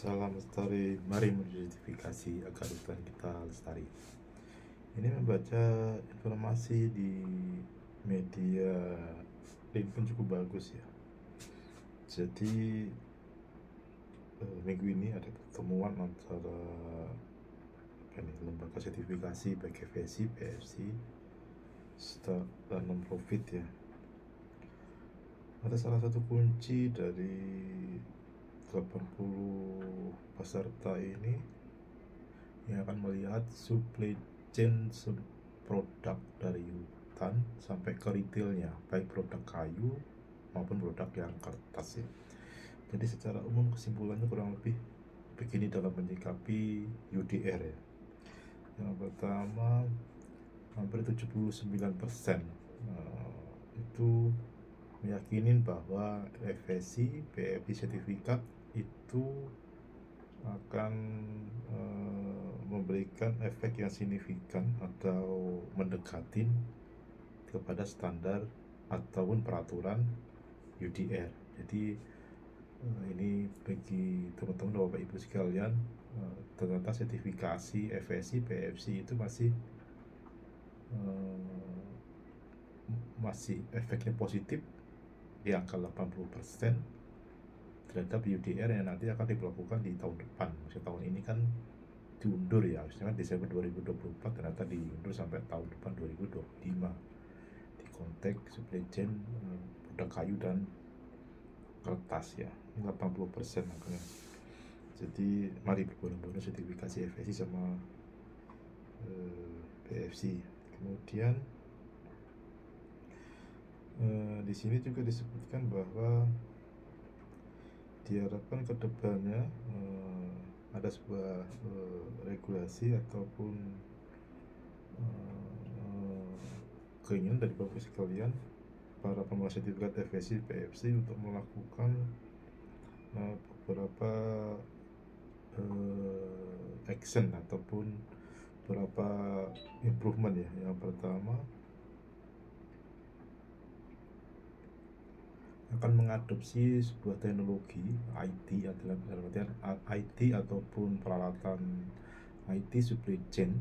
Salam lestari, mari mengidentifikasi agar hutan kita lestari. Ini membaca informasi di media link pun cukup bagus ya. Jadi minggu ini ada pertemuan antara lembaga sertifikasi baik FSC, PFC, dan non-profit ya. Ada salah satu kunci dari 80 peserta ini yang akan melihat supply chain produk dari hutan sampai ke retailnya, baik produk kayu maupun produk yang kertas ya. Jadi secara umum kesimpulannya kurang lebih begini dalam menyikapi UDR ya. Yang pertama, hampir 79% itu meyakini bahwa FSC, PFC sertifikat itu akan memberikan efek yang signifikan atau mendekatin kepada standar ataupun peraturan UDR. Jadi ini bagi teman-teman Bapak Ibu sekalian, ternyata sertifikasi FSC, PFC itu masih efeknya positif di angka 80% terhadap UDR yang nanti akan diberlakukan di tahun depan. Maksudnya tahun ini kan diundur ya, misalnya Desember 2024 ternyata diundur sampai tahun depan 2025 di konteks supply chain produk kayu dan kertas ya. Ini 80% makanya. Jadi mari berbondong-bondong sertifikasi FSC sama PFC. Kemudian di sini juga disebutkan bahwa diharapkan ke depannya ada sebuah regulasi ataupun keinginan dari Bapak sekalian para pemegang sertifikat FSC, PFC untuk melakukan beberapa action ataupun beberapa improvement ya. Yang pertama, akan mengadopsi sebuah teknologi IT ataupun peralatan IT supply chain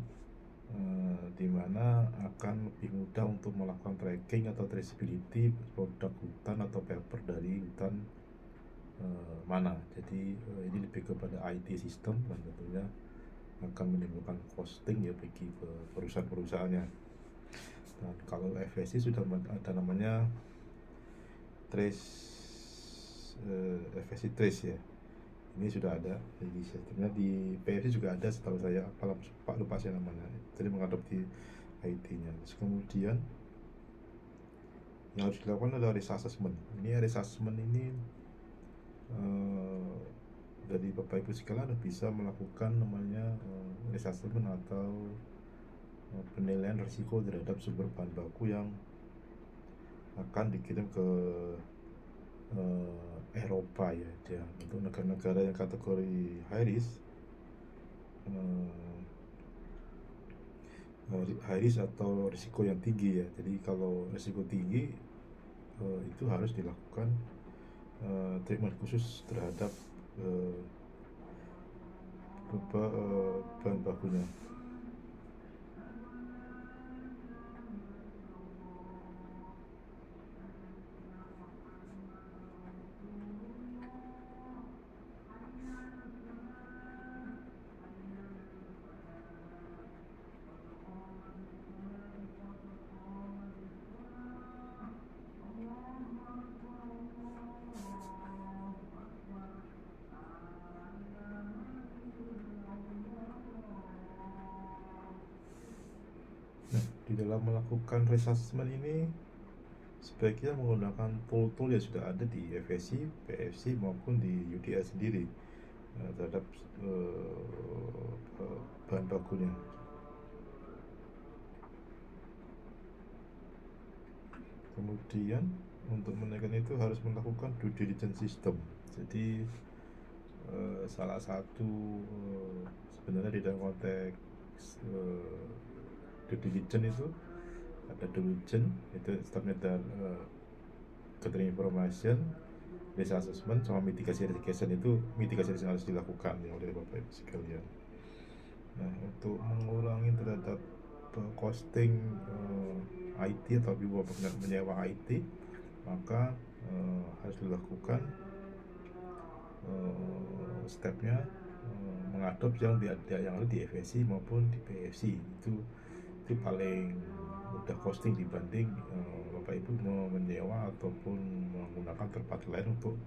di mana akan lebih mudah untuk melakukan tracking atau traceability produk hutan atau paper dari hutan mana. Jadi ini lebih kepada IT system dan tentunya akan menimbulkan costing ya bagi perusahaan-perusahaannya. Dan kalau FSC sudah ada namanya FSC Trace ya, ini sudah ada. Jadi sistemnya di PFC juga ada setahu saya, Pak lupa saya namanya. Jadi mengadopsi IT-nya. Terus kemudian yang harus dilakukan adalah risk assessment. Ini risk assessment ini dari Bapak Ibu sekalian bisa melakukan namanya risk assessment atau penilaian risiko terhadap sumber bahan baku yang akan dikirim ke Eropa ya. Untuk negara-negara yang kategori high risk atau risiko yang tinggi ya. Jadi kalau risiko tinggi itu harus dilakukan treatment khusus terhadap bahan bakunya. Di dalam melakukan risk assessment ini sebaiknya menggunakan tool-tool yang sudah ada di FSC, PFC maupun di UDR sendiri terhadap bahan bakunya. Kemudian untuk menaikkan itu harus melakukan due diligence system. Jadi salah satu sebenarnya di dalam konteks due diligence itu ada diligence, itu standar gathering information, risk assessment sama mitigasi mitigation itu mitigasi yang harus dilakukan ya oleh Bapak Ibu sekalian. Nah, untuk mengurangi terhadap costing IT atau menyewa IT, maka harus dilakukan stepnya mengadop yang ada di FSI maupun di PSI. Itu paling mudah costing dibanding Bapak Ibu mau menyewa ataupun menggunakan tempat lain untuk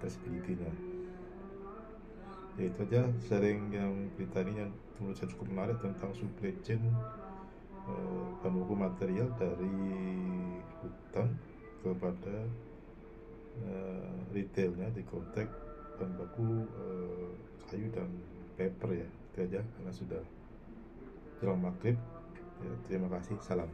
traceability-nya. Ya itu aja sharing yang berita ini yang menurut saya cukup menarik tentang supply chain bahan baku material dari hutan kepada retailnya di konteks bahan baku kayu dan paper ya. Itu aja karena sudah jelang maghrib ya, terima kasih, salam.